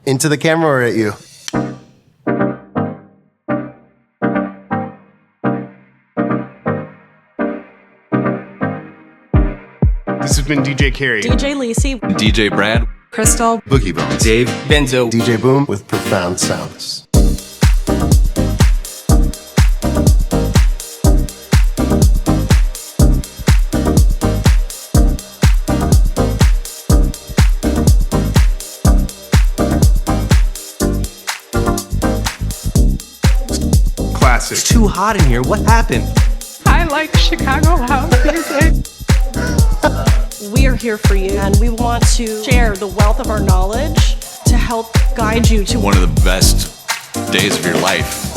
Into the camera or at you? This has been DJ Carey, DJ Lisi, DJ Brad, Crystal, Boogie Bones, Dave, Benzo, DJ Boom with Profound Sounds. classic. It's too hot in here. What happened? I like Chicago house music. we are here for you, and we want to share the wealth of our knowledge to help guide you to One of the best days of your life.